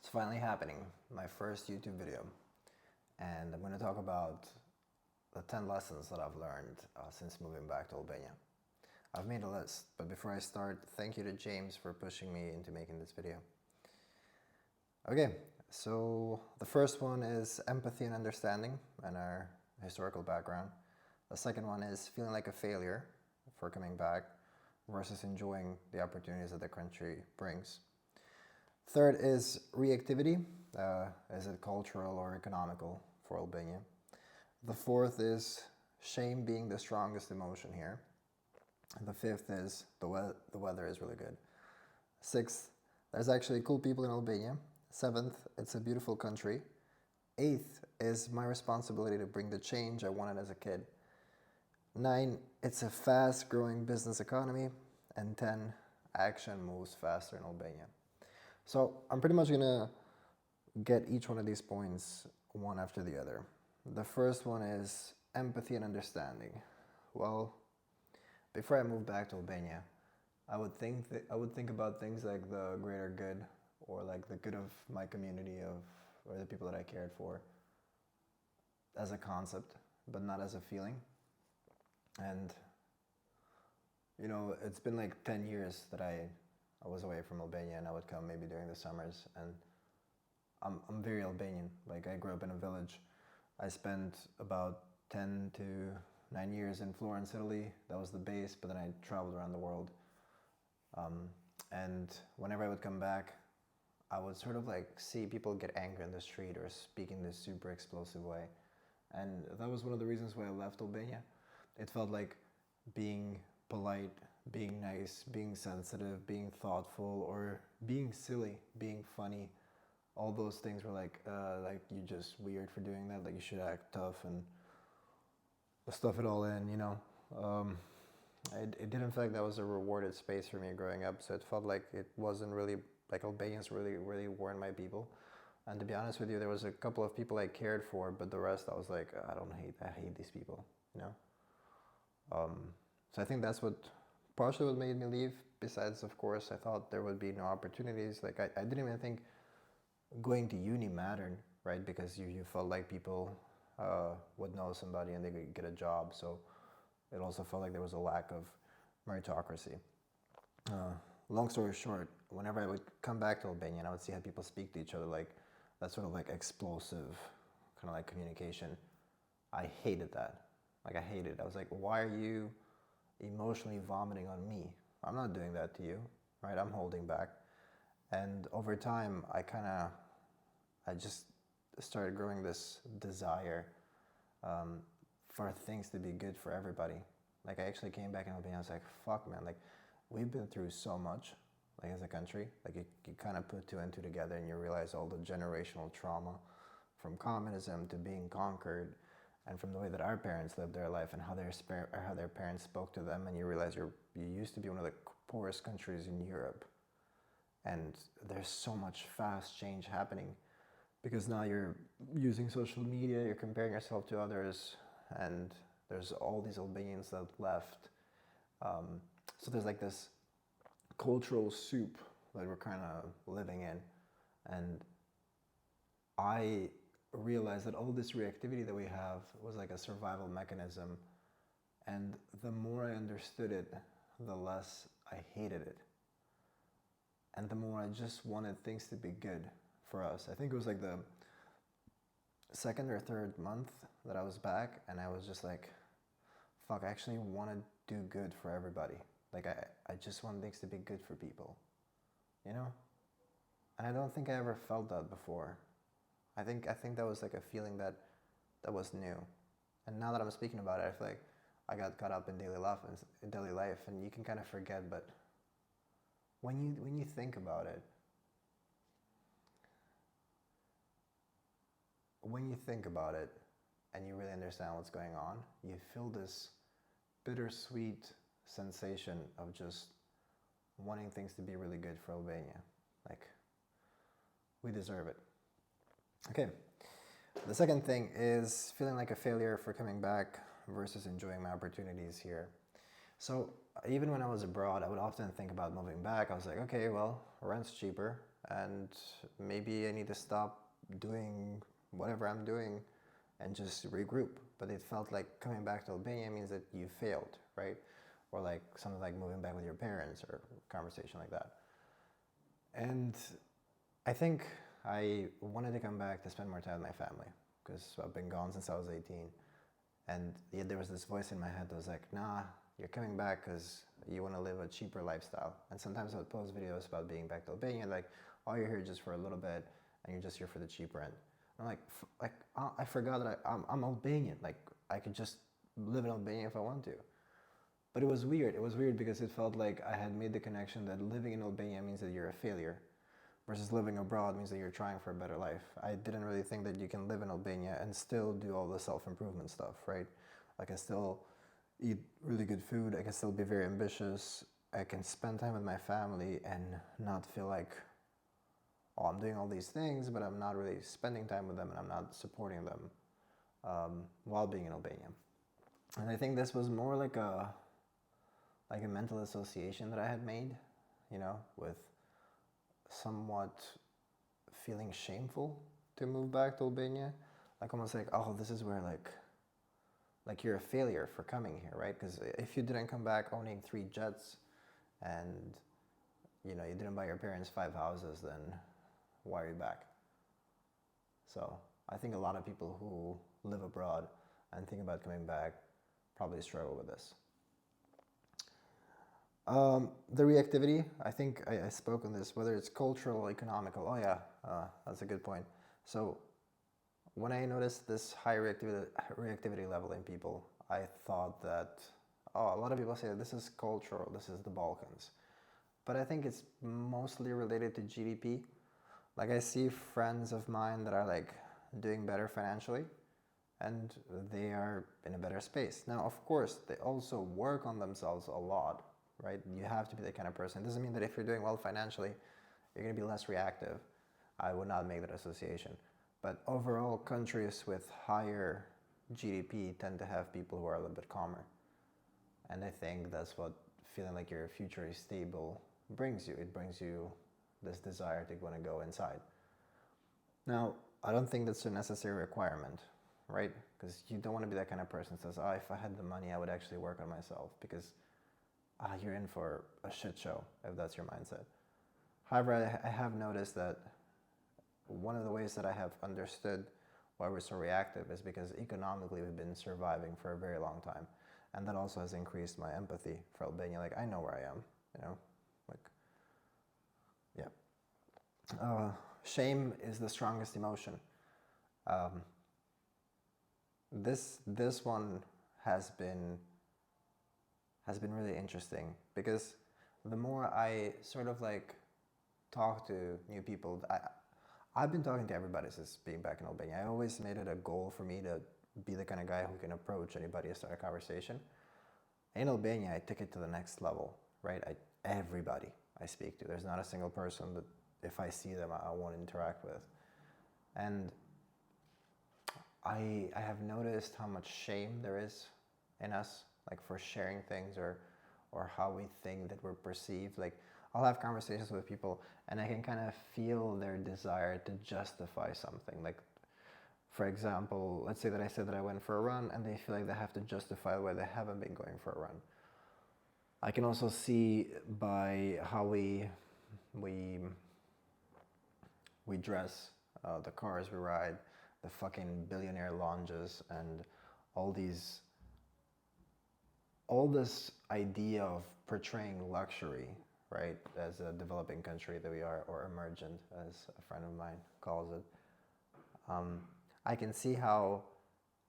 It's finally happening, my first YouTube video, and I'm going to talk about the 10 lessons that I've learned since moving back to Albania. I've made a list, but before I start, thank you to James for pushing me into making this video. Okay, so the first one is empathy and understanding and our historical background. The second one is feeling like a failure for coming back versus enjoying the opportunities that the country brings. Third is reactivity. Is it cultural or economical for Albania? The fourth is shame being the strongest emotion here. The fifth is the weather is really good. Sixth, there's actually cool people in Albania. Seventh, it's a beautiful country. Eighth is my responsibility to bring the change I wanted as a kid. 9, it's a fast-growing business economy. And 10, action moves faster in Albania. So I'm pretty much gonna get each one of these points one after the other. The first one is empathy and understanding. Well, before I moved back to Albania, I would think about things like the greater good, or like the good of my community or the people that I cared for, as a concept, but not as a feeling. And you know, it's been like 10 years that I was away from Albania, and I would come maybe during the summers, and I'm very Albanian. Like, I grew up in a village. I spent about 10 to 9 years in Florence, Italy. That was the base, but then I traveled around the world. And whenever I would come back, I would sort of like see people get angry in the street or speak in this super explosive way. And that was one of the reasons why I left Albania. It felt like being polite, being nice, being sensitive, being thoughtful, or being silly, being funny. All those things were like you're just weird for doing that. Like, you should act tough and stuff it all in, you know. It didn't feel like that was a rewarded space for me growing up. So it felt like it wasn't really, like, Albanians really weren't my people. And to be honest with you, there was a couple of people I cared for, but the rest I was like, I hate these people, you know. So I think that's partially what made me leave. Besides, of course, I thought there would be no opportunities. Like, I didn't even think going to uni mattered, right? Because you felt like people would know somebody and they could get a job. So it also felt like there was a lack of meritocracy. Long story short, whenever I would come back to Albania and I would see how people speak to each other, like that sort of like explosive kind of like communication, I hated that. Like, I hated it. I was like, why are you emotionally vomiting on me? I'm not doing that to you, right? I'm holding back. And over time, I just started growing this desire for things to be good for everybody. Like, I actually came back in Albania, I was like, fuck, man, like, we've been through so much, like, as a country. Like, you kind of put two and two together and you realize all the generational trauma from communism to being conquered, and from the way that our parents lived their life and how their parents spoke to them, and you realize you used to be one of the poorest countries in Europe, and there's so much fast change happening because now you're using social media, you're comparing yourself to others, and there's all these Albanians that left. So there's like this cultural soup that we're kind of living in, and I realized that all this reactivity that we have was like a survival mechanism, and the more I understood it, the less I hated it, and the more I just wanted things to be good for us. I think it was like the second or third month that I was back, and I was just like, fuck, I actually want to do good for everybody. Like, I just want things to be good for people, you know? And I don't think I ever felt that before. I think that was like a feeling that was new. And now that I'm speaking about it, I feel like I got caught up in daily life, and you can kind of forget. But when you think about it, and you really understand what's going on, you feel this bittersweet sensation of just wanting things to be really good for Albania. Like, we deserve it. Okay, the second thing is feeling like a failure for coming back versus enjoying my opportunities here. So even when I was abroad, I would often think about moving back. I was like, okay, well, rent's cheaper. and maybe I need to stop doing whatever I'm doing and just regroup. But it felt like coming back to Albania means that you failed, right? Or like something like moving back with your parents or a conversation like that. And I think I wanted to come back to spend more time with my family because I've been gone since I was 18. And yet there was this voice in my head that was like, nah, you're coming back because you want to live a cheaper lifestyle. And sometimes I would post videos about being back to Albania, like, oh, you're here just for a little bit and you're just here for the cheaper end. I'm like, I forgot that I'm Albanian. Like, I could just live in Albania if I want to. But it was weird. It was weird because it felt like I had made the connection that living in Albania means that you're a failure, versus living abroad means that you're trying for a better life. I didn't really think that you can live in Albania and still do all the self-improvement stuff, right? I can still eat really good food. I can still be very ambitious. I can spend time with my family and not feel like, oh, I'm doing all these things, but I'm not really spending time with them and I'm not supporting them while being in Albania. And I think this was more like a mental association that I had made, you know, with somewhat feeling shameful to move back to Albania. Like almost like, oh, this is where like you're a failure for coming here, right? Because if you didn't come back owning 3 jets and, you know, you didn't buy your parents 5 houses, then why are you back? So I think a lot of people who live abroad and think about coming back probably struggle with this. The reactivity, I think I spoke on this, whether it's cultural or economical. Oh yeah, that's a good point. So when I noticed this high reactivity level in people, I thought that, oh, a lot of people say this is cultural, this is the Balkans. But I think it's mostly related to GDP. Like I see friends of mine that are like doing better financially and they are in a better space. Now, of course, they also work on themselves a lot, right? You have to be that kind of person. It doesn't mean that if you're doing well financially, you're going to be less reactive. I would not make that association. But overall, countries with higher GDP tend to have people who are a little bit calmer. And I think that's what feeling like your future is stable brings you. It brings you this desire to want to go inside. Now, I don't think that's a necessary requirement, right? Because you don't want to be that kind of person who says, oh, if I had the money, I would actually work on myself. Because you're in for a shit show if that's your mindset. However, I have noticed that one of the ways that I have understood why we're so reactive is because economically we've been surviving for a very long time. And that also has increased my empathy for Albania. Like, I know where I am, you know? Like, yeah. Shame is the strongest emotion. This one has been really interesting because the more I sort of like talk to new people, I've been talking to everybody since being back in Albania. I always made it a goal for me to be the kind of guy who can approach anybody and start a conversation. In Albania, I took it to the next level, right? Everybody I speak to. There's not a single person that if I see them, I won't interact with. And I have noticed how much shame there is in us, like for sharing things or how we think that we're perceived. Like I'll have conversations with people and I can kind of feel their desire to justify something. Like, for example, let's say that I said that I went for a run and they feel like they have to justify why they haven't been going for a run. I can also see by how we dress, the cars we ride, the fucking billionaire lounges, and all this idea of portraying luxury, right, as a developing country that we are, or emergent, as a friend of mine calls it. I can see how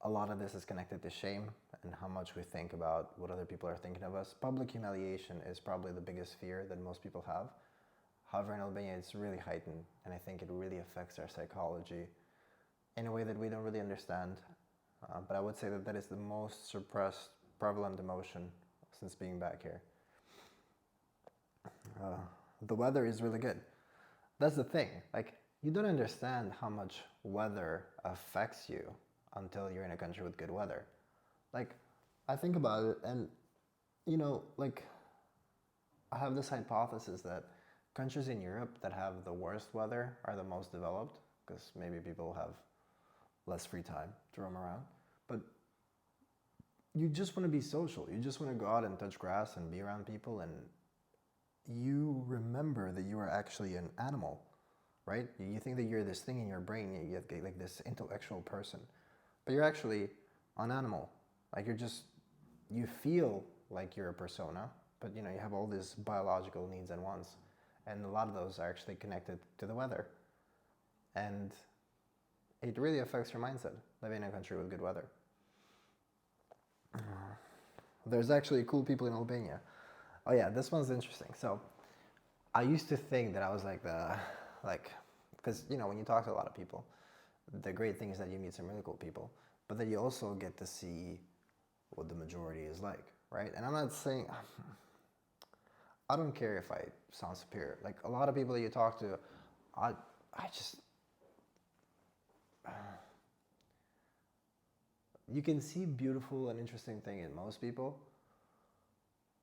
a lot of this is connected to shame and how much we think about what other people are thinking of us. Public humiliation is probably the biggest fear that most people have. However, in Albania, it's really heightened, and I think it really affects our psychology in a way that we don't really understand. But I would say that is the most suppressed, prevalent emotion since being back here. The weather is really good. That's the thing. Like, you don't understand how much weather affects you until you're in a country with good weather. Like, I think about it and, you know, like, I have this hypothesis that countries in Europe that have the worst weather are the most developed because maybe people have less free time to roam around. But you just want to be social. You just want to go out and touch grass and be around people, and you remember that you are actually an animal, right? You think that you're this thing in your brain, you get like this intellectual person, but you're actually an animal. Like you feel like you're a persona, but you have all these biological needs and wants, and a lot of those are actually connected to the weather. And it really affects your mindset, living in a country with good weather. There's actually cool people in Albania. Oh yeah, this one's interesting. So I used to think that I was because when you talk to a lot of people, the great thing is that you meet some really cool people, but then you also get to see what the majority is like, right? And I'm not saying, I don't care if I sound superior. Like a lot of people that you talk to, I just, you can see beautiful and interesting thing in most people,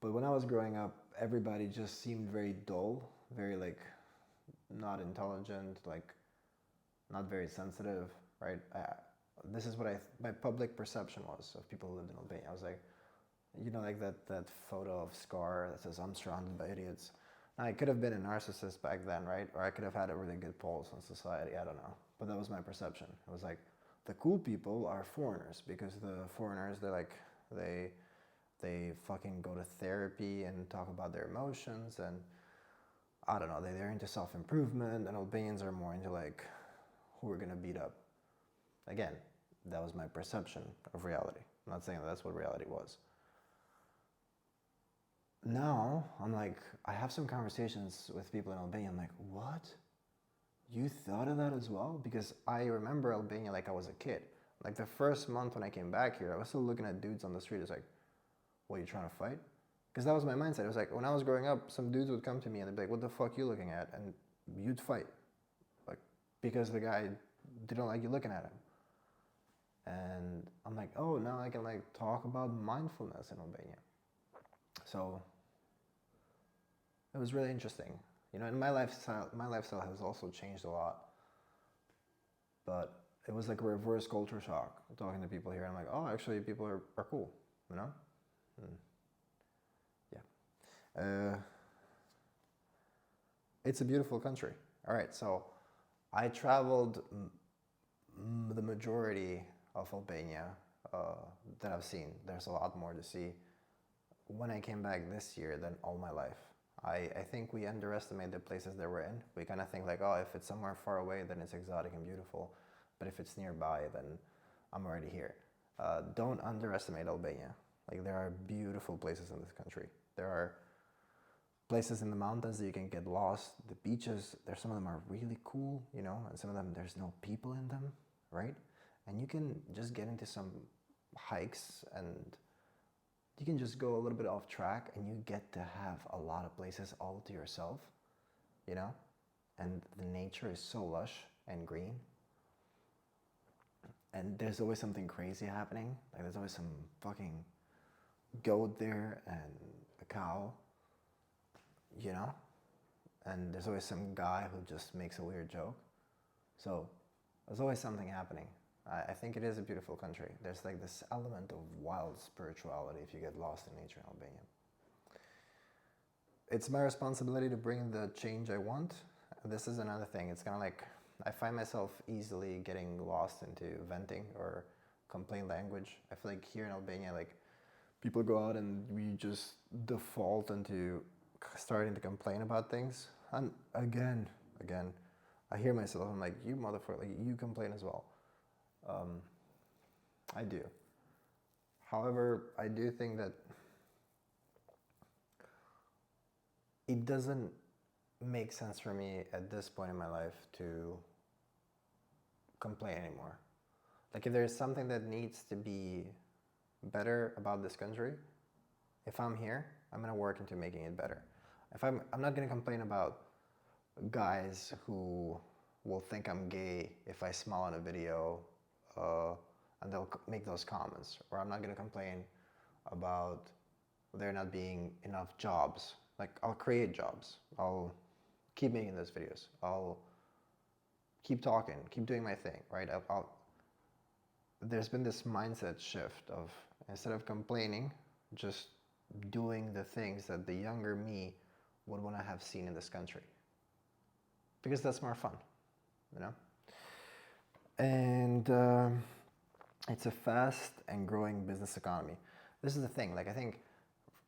but when I was growing up, everybody just seemed very dull, very not intelligent, not very sensitive, right? This is what my public perception was of people who lived in Albania. I was like, that photo of Scar that says, "I'm surrounded by idiots." Now, I could have been a narcissist back then, right? Or I could have had a really good pulse on society, I don't know. But that was my perception. It was like, the cool people are foreigners, because the foreigners, they fucking go to therapy and talk about their emotions, and I don't know, they're into self-improvement, and Albanians are more into who we're gonna beat up. Again, that was my perception of reality. I'm not saying that's what reality was. Now, I have some conversations with people in Albania, I'm like, what? You thought of that as well? Because I remember Albania like I was a kid. Like the first month when I came back here, I was still looking at dudes on the street. It's like, what, you trying to fight? Because that was my mindset. It was like, when I was growing up, some dudes would come to me and they'd be like, what the fuck you looking at? And you'd fight. Because the guy didn't like you looking at him. And I'm like, oh, now I can talk about mindfulness in Albania. So it was really interesting. And my lifestyle has also changed a lot. But it was like a reverse culture shock talking to people here. I'm like, oh, actually people are cool, Yeah. It's a beautiful country. All right, so I traveled the majority of Albania that I've seen. There's a lot more to see when I came back this year than all my life. I think we underestimate the places that we're in. We kind of think oh, if it's somewhere far away, then it's exotic and beautiful. But if it's nearby, then I'm already here. Don't underestimate Albania. There are beautiful places in this country. There are places in the mountains that you can get lost. The beaches, some of them are really cool, and some of them there's no people in them, right? And you can just get into some hikes, and you can just go a little bit off track, and you get to have a lot of places all to yourself, and the nature is so lush and green. And there's always something crazy happening. There's always some fucking goat there and a cow, and there's always some guy who just makes a weird joke. So there's always something happening. I think it is a beautiful country. There's this element of wild spirituality if you get lost in nature in Albania. It's my responsibility to bring the change I want. This is another thing. It's kind of I find myself easily getting lost into venting or complaint language. I feel like here in Albania, people go out and we just default into starting to complain about things. And again, I hear myself, I'm like, you motherfucker, you complain as well. I do. However, I do think that it doesn't make sense for me at this point in my life to complain anymore. If there's something that needs to be better about this country, if I'm here, I'm gonna work into making it better. I'm not gonna complain about guys who will think I'm gay if I smile on a video, and they'll make those comments. Or I'm not gonna complain about there not being enough jobs. I'll create jobs. I'll keep making those videos. I'll keep talking, keep doing my thing, right? There's been this mindset shift of, instead of complaining, just doing the things that the younger me would want to have seen in this country. Because that's more fun, you know? And it's a fast and growing business economy. This is the thing, like I think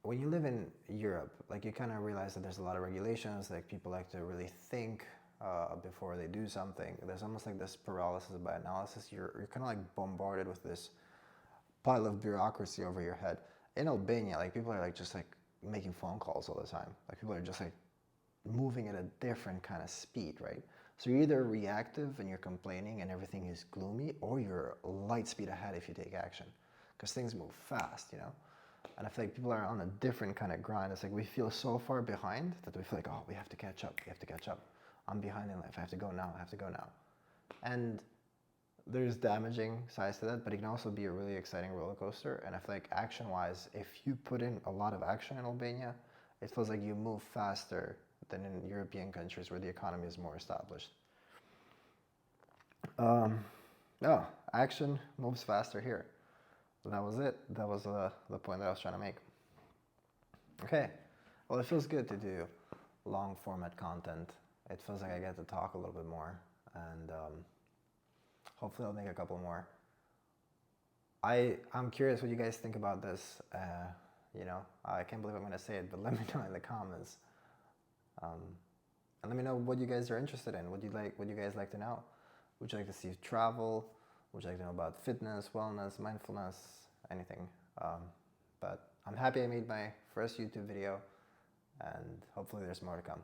when you live in Europe, like you kind of realize that there's a lot of regulations, like people like to really think before they do something. There's almost like this paralysis by analysis. You're kind of like bombarded with this pile of bureaucracy over your head. In Albania, like people are like just like making phone calls all the time. Like people are just like moving at a different kind of speed, right? So you're either reactive and you're complaining and everything is gloomy, or you're light speed ahead if you take action, because things move fast, you know? And I feel like people are on a different kind of grind. It's like we feel so far behind that we feel like, oh, we have to catch up, we have to catch up. I'm behind in life, I have to go now, I have to go now. And there's damaging sides to that, but it can also be a really exciting roller coaster. And I feel like action-wise, if you put in a lot of action in Albania, it feels like you move faster than in European countries where the economy is more established. No, action moves faster here. So that was it. That was the point that I was trying to make. Okay, well, it feels good to do long format content. It feels like I get to talk a little bit more, and hopefully I'll make a couple more. I'm curious what you guys think about this. You know, I can't believe I'm going to say it, but let me know in the comments. And let me know what you guys are interested in. What you guys like to know? Would you like to see travel? Would you like to know about fitness, wellness, mindfulness, anything? But I'm happy I made my first YouTube video, and hopefully there's more to come.